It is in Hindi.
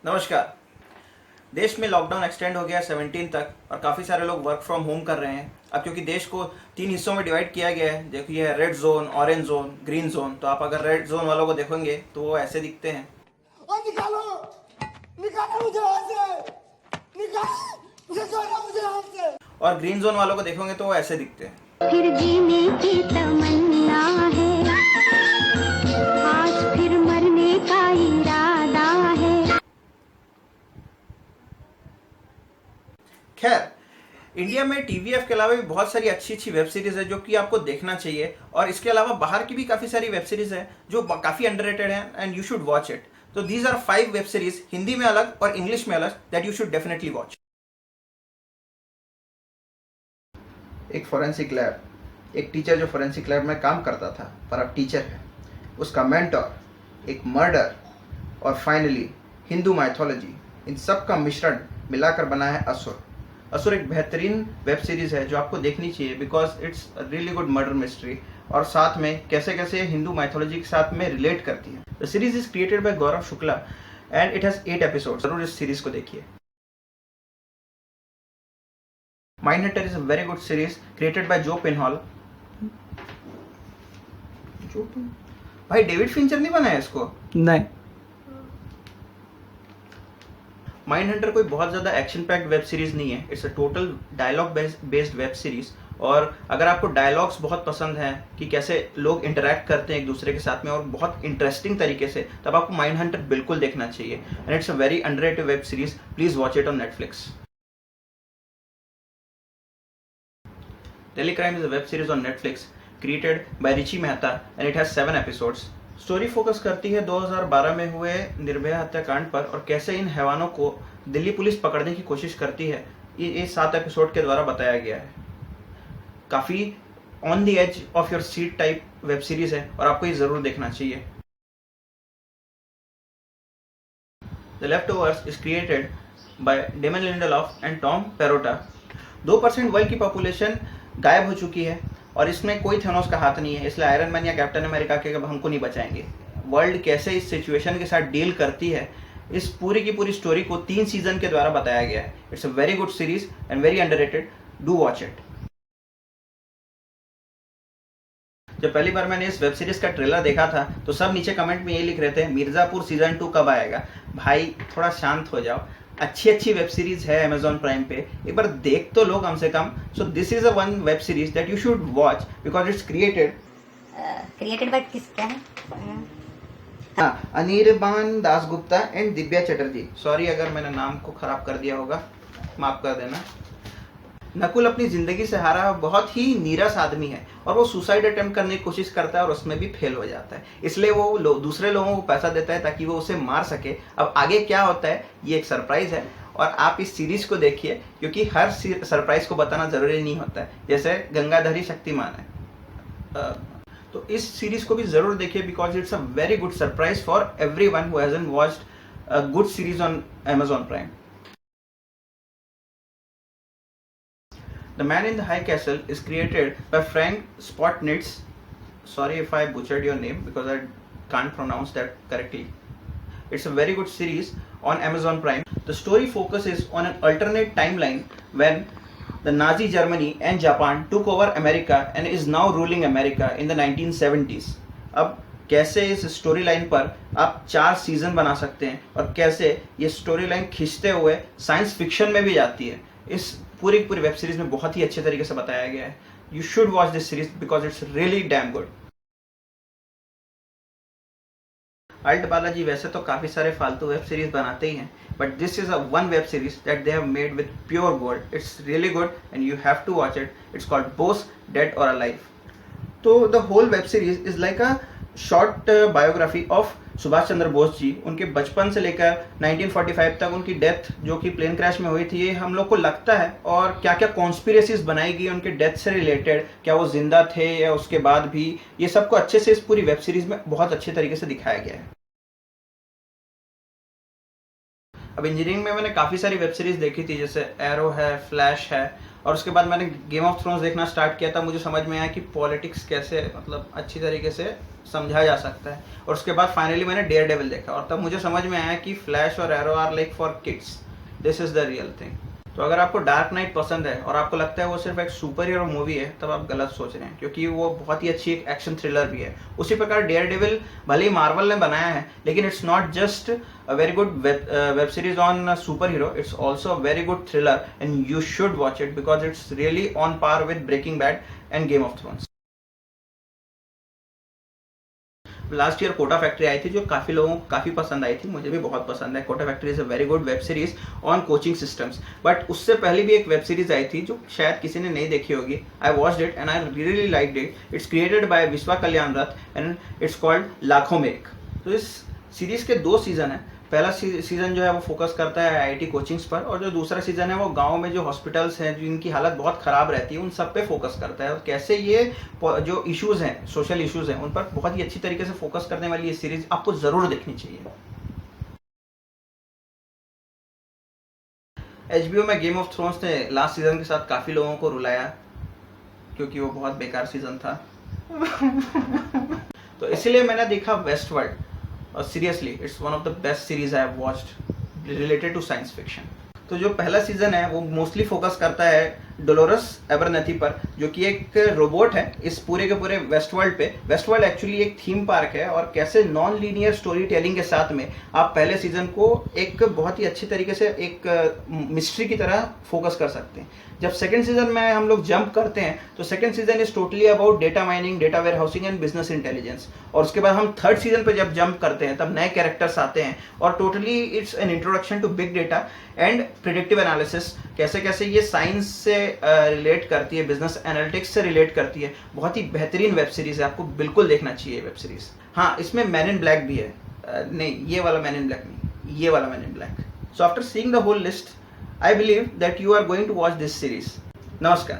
नमस्कार। देश में लॉकडाउन एक्सटेंड हो गया 17 तक और काफ़ी सारे लोग वर्क फ्रॉम होम कर रहे हैं। अब क्योंकि देश को 3 हिस्सों में डिवाइड किया गया है, देखिए red zone, orange zone, green zone. तो आप अगर रेड जोन वालों को देखोगे तो वो ऐसे दिखते हैं, और निकालो निकालो मुझे यहाँ से, निकालो मुझे यहाँ से। और ग्रीन जोन वालों को देखोगे तो वो ऐसे दिखते हैं। फिर जीने की तमन्ना है, आज फिर मरने का इरादा है। खैर, इंडिया में टीवीएफ के अलावा भी बहुत सारी अच्छी अच्छी वेब सीरीज है जो कि आपको देखना चाहिए। और इसके अलावा बाहर की भी काफ़ी सारी वेब सीरीज है जो काफ़ी अंडररेटेड है and you should watch it. तो these are 5 web series, Hindi में अलग और इंग्लिश में अलग, that you should definitely watch. एक फोरेंसिक लैब, एक टीचर जो फोरेंसिक लैब में काम करता था पर अब टीचर है, उसका मेंटोर, एक मर्डर और फाइनली हिंदू माइथोलॉजी, इन सब का मिश्रण मिलाकर बना है असुर। असुर एक बेहतरीन वेब सीरीज है जो आपको देखनी चाहिए because it's really good murder mystery और साथ में कैसे कैसे हिंदू माइथोलॉजी के साथ में रिलेट करती है। The series is created by Gaurav Shukla and it has 8 episode. जरूर इस सीरीज को देखिए। Mindhunter is a very good series created by Joe Penhall. भाई डेविड फिंचर नहीं बनाया इसको? नहीं। माइंडहंटर कोई बहुत ज़्यादा एक्शन पैक्ड वेब सीरीज नहीं है, it's a total dialogue based web series. और अगर आपको डायलॉग्स बहुत पसंद हैं कि कैसे लोग इंटरैक्ट करते हैं एक दूसरे के साथ में और बहुत इंटरेस्टिंग तरीके से, तब आपको माइंडहंटर बिल्कुल देखना चाहिए and it's a very underrated web series. Please watch it on Netflix. Telecrime is a web series on Netflix created by Rishi Mehta and it has 7 episodes. Story focus करती है 2012 में हुए निर्भया हत्याकांड पर और कैसे इन हैवानों को दिल्ली पुलिस पकड़ने की कोशिश करती है। ये 7 एपिसोड के द्वारा बताया गया है। काफ़ी on the edge of your seat type web series है और आपको ये ज़रूर देखना चाहिए। The Leftovers is created by Damon Lindelof and Tom Perrotta. 2% world की पॉपुलेशन गायब हो चुकी है और इसमें कोई थेनोस का हाथ नहीं है, इसलिए आयरन मैन या कैप्टन अमेरिका के अब हमको नहीं बचाएंगे। वर्ल्ड कैसे इस सिचुएशन के साथ डील करती है, इस पूरी की पूरी स्टोरी को 3 सीजन के द्वारा बताया गया है। It's a very good series and very underrated, do watch it. जब पहली बार मैंने इस वेब सीरीज का ट्रेलर देखा था तो सब नीचे कमेंट में ये लिख रहे थे मिर्जापुर सीजन 2 कब आएगा। भाई थोड़ा शांत हो जाओ, अच्छी अच्छी वेब सीरीज है अमेजॉन प्राइम पे, एक बार देख तो लो कम से कम। So this is a one web series that you should watch because it's created by किसका है? अनिर्बान दासगुप्ता एंड दिव्या चटर्जी। सॉरी अगर मैंने नाम को खराब कर दिया होगा, माफ कर देना। नकुल अपनी जिंदगी से हारा हुआ बहुत ही नीरस आदमी है और वो सुसाइड अटेम्प्ट करने की कोशिश करता है और उसमें भी फेल हो जाता है, इसलिए वो दूसरे लोगों को पैसा देता है ताकि वो उसे मार सके। अब आगे क्या होता है ये एक सरप्राइज है और आप इस सीरीज को देखिए क्योंकि हर सरप्राइज को बताना जरूरी नहीं होता है, जैसे गंगाधरी शक्तिमान है। तो इस सीरीज को भी जरूर देखिए because it's a very good surprise for everyone who hasn't watched a good series on Amazon prime. The Man in the High Castle is created by Frank Spotnitz. Sorry if I butchered your name because I can't pronounce that correctly. It's a very good series on Amazon Prime. The story focuses on an alternate timeline when the Nazi Germany and Japan took over America and is now ruling America in the 1970s. अब कैसे इस स्टोरी लाइन पर आप 4 सीजन बना सकते हैं और कैसे ये स्टोरी लाइन खींचते हुए साइंस फिक्शन में भी जाती है, इस पूरी पूरी वेब सीरीज में बहुत ही अच्छे तरीके से बताया गया है। You should watch this series because it's really damn good. Alt Balaji वैसे तो काफी सारे फालतू वेब सीरीज बनाते ही हैं, but this is a one web series that they have made with pure gold. It's really good and you have to watch it. It's called Bose dead और अलाइव। तो the whole web series is like a short biography of Subhash Chandra Bose ji. उनके बचपन से लेकर 1945 तक उनकी डेथ जो कि प्लेन क्रैश में हुई थी, ये हम लोग को लगता है और क्या क्या कॉन्स्पिरेसीज बनाई गई उनके डेथ से रिलेटेड, क्या वो जिंदा थे या उसके बाद भी, ये सबको अच्छे से इस पूरी वेब सीरीज में बहुत अच्छे तरीके से दिखाया गया है। अब इंजीनियरिंग में मैंने काफ़ी सारी वेब सीरीज देखी थी, जैसे एरो है, फ्लैश है और उसके बाद मैंने गेम ऑफ थ्रोन्स देखना स्टार्ट किया था, मुझे समझ में आया कि पॉलिटिक्स कैसे मतलब अच्छी तरीके से समझा जा सकता है। और उसके बाद फाइनली मैंने डेयर डेविल देखा और तब मुझे समझ में आया कि फ्लैश और Arrow are like for kids, this is the real thing. तो अगर आपको डार्क नाइट पसंद है और आपको लगता है वो सिर्फ एक सुपर हीरो मूवी है, तब आप गलत सोच रहे हैं, क्योंकि वो बहुत ही अच्छी एक एक्शन थ्रिलर भी है। उसी प्रकार डेयर डेविल भले ही मार्वल ने बनाया है, लेकिन it's not just a very good web series on super hero, it's also a very good thriller and you should watch it because it's really on par with Breaking Bad and Game of Thrones. Last year Kota Factory आई थी, जो काफ़ी लोगों को काफ़ी पसंद आई थी, मुझे भी बहुत पसंद है। Kota factory is a very good web series on coaching systems. But उससे पहले भी एक वेब सीरीज आई थी जो शायद किसी ने नहीं देखी होगी। I watched it and I really liked it. It's created bye विश्वा कल्याण रथ एंड इट्स कॉल्ड लाखों में एक। तो इस सीरीज के 2 सीजन है। पहला सीजन जो है वो फोकस करता है आईआईटी कोचिंग्स पर, और जो दूसरा सीजन है वो गांव में जो हॉस्पिटल्स हैं जिनकी हालत बहुत ख़राब रहती है उन सब पे फोकस करता है, और कैसे ये जो इश्यूज़ हैं, सोशल इश्यूज़ हैं, उन पर बहुत ही अच्छी तरीके से फोकस करने वाली ये सीरीज आपको ज़रूर देखनी चाहिए। HBO में गेम ऑफ थ्रोन्स ने लास्ट सीजन के साथ काफ़ी लोगों को रुलाया, क्योंकि वो बहुत बेकार सीजन था। तो इसीलिए मैंने देखा वेस्ट वर्ल्ड, और seriously it's one of the best series I have watched related to science fiction. तो जो पहला सीजन है वो मोस्टली फोकस करता है डोलोरस एबरनेथी पर, जो कि एक रोबोट है इस पूरे के पूरे वेस्ट वर्ल्ड पे। वेस्ट वर्ल्ड एक्चुअली एक थीम पार्क है, और कैसे नॉन लीनियर स्टोरी टेलिंग के साथ में आप पहले सीजन को एक बहुत ही अच्छी तरीके से एक मिस्ट्री की तरह फोकस कर सकते हैं। जब सेकंड सीजन में हम लोग जंप करते हैं तो second season is totally about data mining, data warehousing and business intelligence. और उसके बाद हम थर्ड सीजन पे जब जंप करते हैं तब नए कैरेक्टर्स आते हैं, और totally it's an introduction to big data and predictive analysis. कैसे कैसे ये साइंस से रिलेट करती है, बिजनेस एनालिटिक्स से रिलेट करती है। बहुत ही बेहतरीन वेब सीरीज है, आपको बिल्कुल देखना चाहिए वेब सीरीज। हाँ, इसमें मैन इन ब्लैक भी है। नहीं, ये वाला मैन इन ब्लैक नहीं, ये वाला man in black. So after seeing the whole list, I believe that you are going to watch this series. Namaskar.